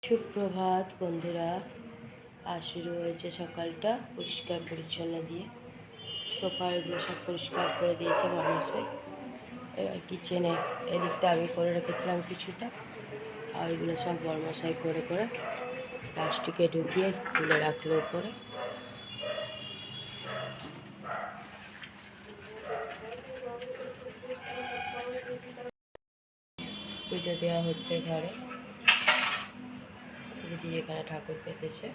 সুপ্রভাত বন্ধুরা। আজ শুরু হয়েছে সকালটা পরিষ্কার পরিচ্ছন্ন দিয়ে। সোফাগুলো সব পরিষ্কার করে দিয়েছে বড়মশাই। এবার কিচেনে এদিকটা আমি করে রেখেছিলাম কিছুটা, আর ওইগুলো সব বড়মশাই করে করে প্লাস্টিকে ঢুকিয়ে তুলে রাখলো উপরে। পুজো দেওয়া হচ্ছে ঘরে, দিদি এখানে ঠাকুর পেতেছে।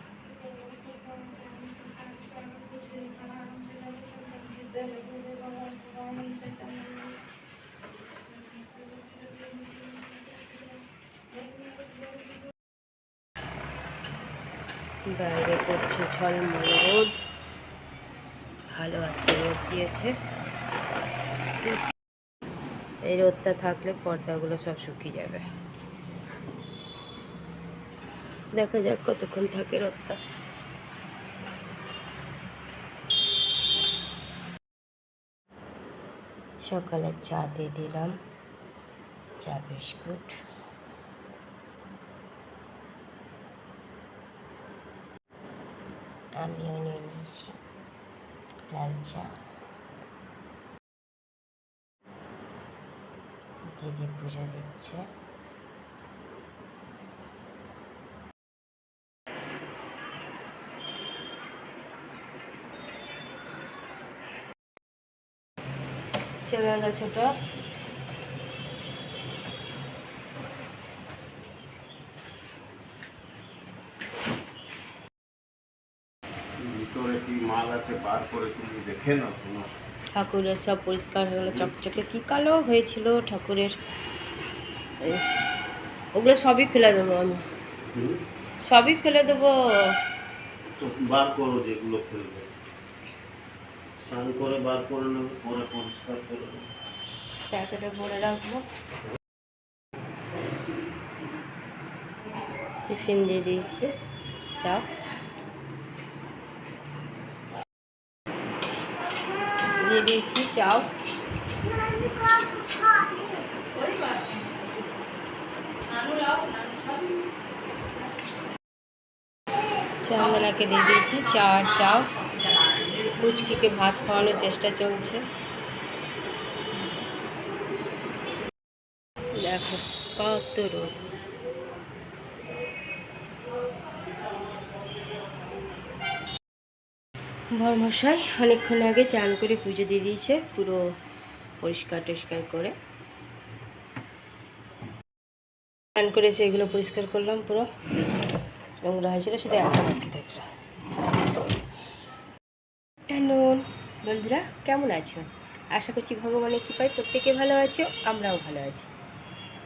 বাইরে করছে ঝলমল রোদ, ভালো আজকে রোদ দিয়েছে। এই রোদটা থাকলে পর্দাগুলো সব শুকিয়ে যাবে। দেখা যাক কতক্ষণ থাকে রোদটা। সকালে চা দিয়ে দিলাম, চা বিস্কুট। আমিও নিয়ে নিয়েছি লাল চা। দিদি পুজো দিচ্ছে। চলে গেল ছোট। ভিতরে কি মাল আছে বার করে তুমি দেখে নাও। তোমার ঠাকুরের সব পরিষ্কার হয়ে গেলো, চকচকে কি কালো হয়েছিল ঠাকুরের। ওগুলো সবই ফেলে দেবো আমি, সবই ফেলে দেবো। তো বার করো, যেগুলো ফেলবে স্নান করে বার করে নেবে, পরে পরিষ্কার করে নেবে। প্যাকেটে ভরে রাখবো। টিফিন দিয়ে দিয়েছি, চা দিয়ে দিয়েছি, চাও। চন্দনাকে দিয়ে দিয়েছি চা আর চাও। পুচকিকে ভাত খাওয়ানোর চেষ্টা চলছে। দেখো কত রোদ। বড়মশাই অনেকক্ষণ আগে চান করে পুজো দিয়ে দিয়েছে, পুরো পরিষ্কার টরিষ্কার করে। চান করে সেগুলো পরিষ্কার করলাম, পুরো নোংরা হয়েছিল, সেটা একটা বাকি থাকলো। নুন বন্ধুরা, কেমন আছো? আশা করছি ভগবানের কৃপায় প্রত্যেকে ভালো আছো, আমরাও ভালো আছি।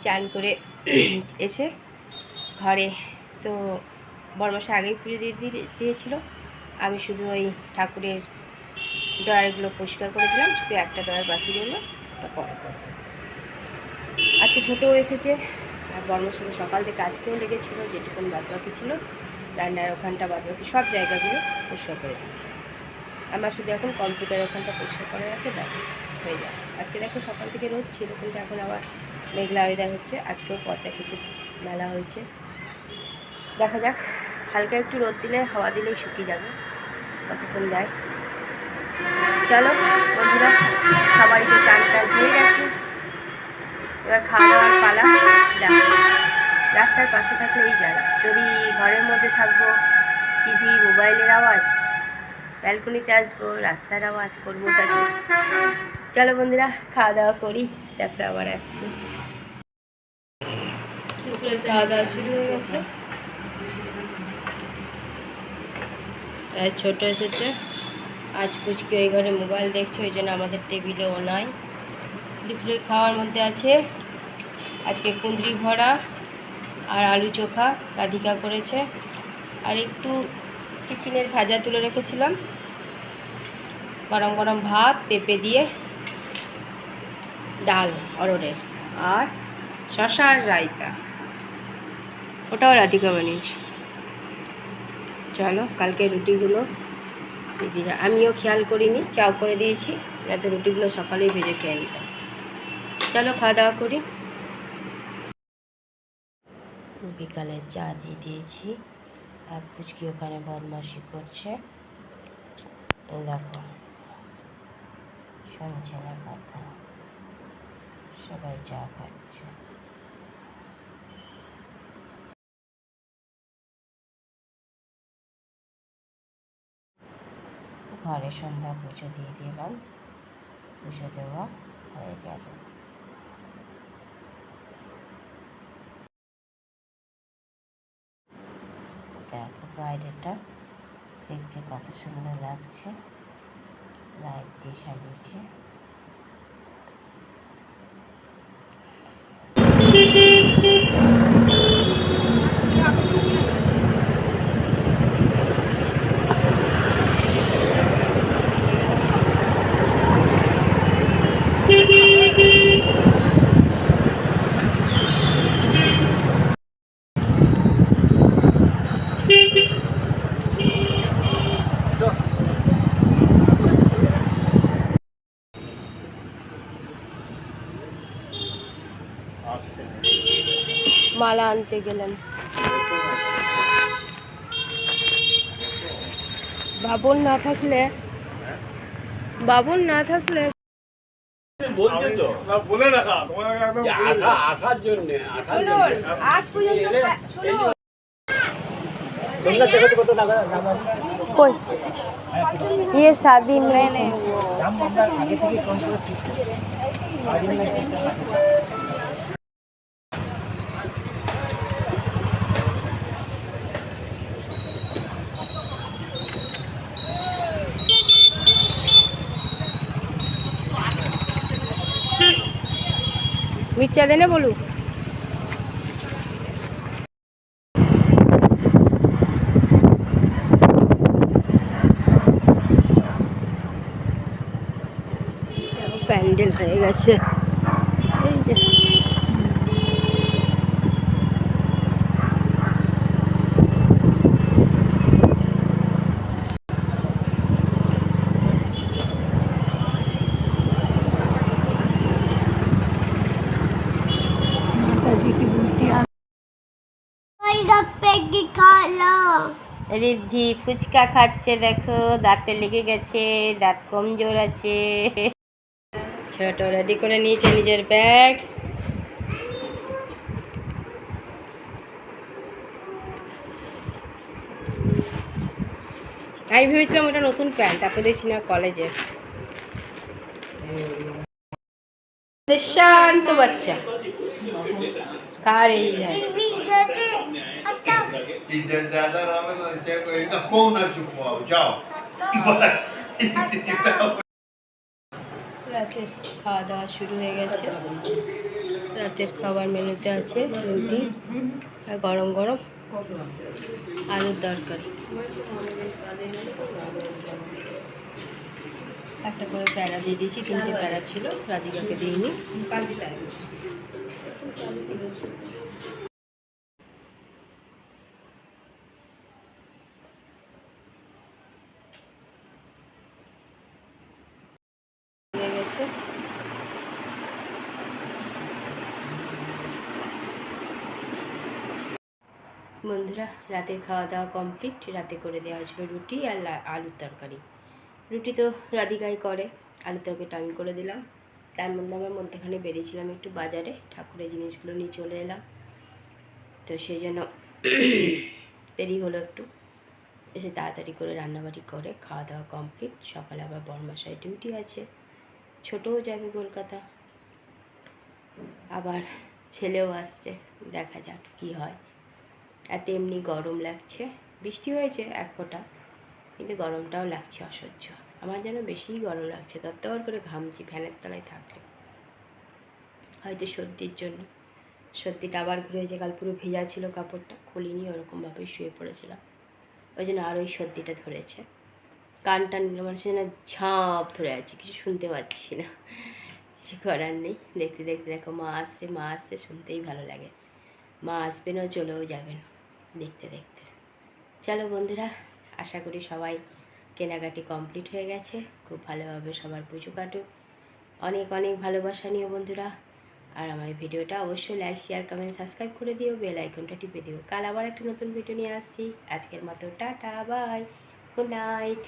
চান করে এসে ঘরে তো বড়মশাই আগেই পুজো দিয়েছিল। আমি শুধু ওই ঠাকুরের ড্রয়ারগুলো পরিষ্কার করে দিলাম, শুধু একটা ড্রয়ার বাকি রইল, ওটা পরে করব। আজকে ছোটও এসেছে, আর বড়মশাই সকাল থেকে আজকেও লেগেছিলো, যেটুকুন বাদবাকি ছিল রান্নার ওখানটা বাদবাকি সব জায়গাগুলো পরিষ্কার করে দিচ্ছি। আমার শুধু এখন কম্পিউটার ওখানটা পরিষ্কার করা আছে, ব্যাস হয়ে যায়। আজকে দেখো সকাল থেকে রোদ ছিল, কিন্তু এখন আবার মেঘলা ওয়েদার হচ্ছে। আজকেও পদ্মা কিছু মেলা হয়েছে, দেখা যাক। হালকা একটু রোদ দিলে, হাওয়া দিলেই শুকিয়ে যাবে, কতক্ষণ যায়। চলো বন্ধুরা, সবারই তো চান টান হয়ে গেছে, এবার খাওয়া দাওয়ার পালা। দেখো রাস্তার পাশে থাকলে এই জায়গা, যদি ঘরের মধ্যে থাকবো টিভি মোবাইলের আওয়াজ, ব্যালকনিতে আসবো রাস্তার আওয়াজ, করবো তাকে। চলো বন্ধুরা, খাওয়া দাওয়া করি, তারপরে আবার আসছি। খাওয়া দাওয়া শুরু হয়ে গেছে। ছোট এসেছে, আজ পুচকি ওই ঘরে মোবাইল দেখছে, ওই জন্য আমাদের টেবিলেও নাই। দুপুরে খাওয়ার মধ্যে আছে আজকে কুঁদরি ভরা আর আলু চোখা রাধিকা করেছে, আর একটু টিফিনের ভাজা তুলে রেখেছিলাম, গরম গরম ভাত পেঁপে দিয়ে, ডাল অরড়ের, আর শশার রায়তা, ওটাও রাধিকা বানিয়েছি। চলো, কালকে রুটিগুলো দিদিরা, আমিও খেয়াল করিনি, চাও করে দিয়েছি, যাতে রুটিগুলো সকালেই ভেজে খেয়ে নিতাম। চলো খাওয়া দাওয়া করি। বিকালে চা দিয়ে দিয়েছি, আর পুচকি ওখানে বদমাশি করছে। দেখো, শুনছে না কথা, সবাই চা খাচ্ছে। ঘরে সন্ধ্যা পুজো দিয়ে দিলাম, পুজো দেওয়া হয়ে গেল। দেখো বাইরেটা দেখতে কত সুন্দর লাগছে, লাইট দিয়ে সাজিয়েছে। মালা আনতে গেলেন, বাবুল না থাকলে বলছে তো বলে রাখা তোমার একদম যে আসার জন্য আজ পর্যন্ত কই ये शादी में আমরা আগে থেকে ফোন করে ঠিক मिर्चा देने बोलू। প্যান্ডেল হয়ে গেছে, এই যে রিদ্ধি ফুচকা খাচ্ছে, দেখো দাঁতে লেগে গেছে, দাঁত কমজোর আছে। ছোট রেডি করে নিয়েছে নিজের ব্যাগ। আমি ভেবেছিলাম ওটা নতুন প্যান্ট, তারপর দেখছি না কলেজে। শান্ত বাচ্চা কার এই যায়। इधर ज्यादा रहा ना चाहे कोई तो कौन ना चुप हो जाओ बस इसी तरह রাতের খাওয়া দাওয়া শুরু হয়ে গেছে। রাতের খাবার মেনুতে আছে রুটি আর গরম গরম আলুর তরকারি, একটা করে প্যাড়া দিয়ে দিয়েছি, 3টে প্যাড়া ছিল, রাধিকাকে দিইনি। হয়ে গেছে। বন্ধুরা, রাতের খাওয়া দাওয়া কমপ্লিট। রাতে করে দেওয়া হয়েছিল রুটি আর আলুর তরকারি। রুটি তো রাধিকাই করে, আলুর তরকারিটা আমি করে দিলাম। তার মধ্যে আমার মধ্যেখানে বেরিয়েছিলাম একটু বাজারে, ঠাকুরের জিনিসগুলো নিয়ে চলে এলাম, তো সেই জন্য দেরি হলো একটু। এসে তাড়াতাড়ি করে রান্নাবাড়ি করে খাওয়া দাওয়া কমপ্লিট। সকালে আবার বড়মশাই ডিউটি আছে, ছোটও যাবে কলকাতা, আবার ছেলেও আসছে, দেখা যাক কী হয়। আর তেমনি গরম লাগছে, বৃষ্টি হয়েছে এক ফোঁটা, কিন্তু গরমটাও লাগছে অসহ্য। আমার যেন বেশিই গরম লাগছে, তত্ত্বর করে ঘামছি ফ্যানের তলায় থাকলে। হয়তো সর্দির জন্য, সর্দিটা আবার ঘুরেছে। কাল পুরো ভেজা ছিল কাপড়টা, খুলিনি, ওরকমভাবেই শুয়ে পড়েছিলাম, ওই জন্য আরও ওই সর্দিটা ধরেছে। কান টান মানে সে না ঝাঁপ ধরে আছে, কিছু শুনতে পাচ্ছি না, কিছু করার নেই। দেখতে দেখতে দেখো মা আসছে, শুনতেই ভালো লাগে। মা আসবেনও চলেও যাবেন দেখতে দেখতে। চলো বন্ধুরা, আশা করি সবাই কেনাকাটি কমপ্লিট হয়ে গেছে, খুব ভালোভাবে সবার পুজো কাটুক। অনেক অনেক ভালোবাসা নিও বন্ধুরা, আর আমার ভিডিওটা অবশ্যই লাইক শেয়ার কমেন্ট সাবস্ক্রাইব করে দিও, বেল আইকনটা টিপে দিও। কাল আবার একটা নতুন ভিডিও নিয়ে আসছি। আজকের মতো টাটা, বাই, গুড নাইট।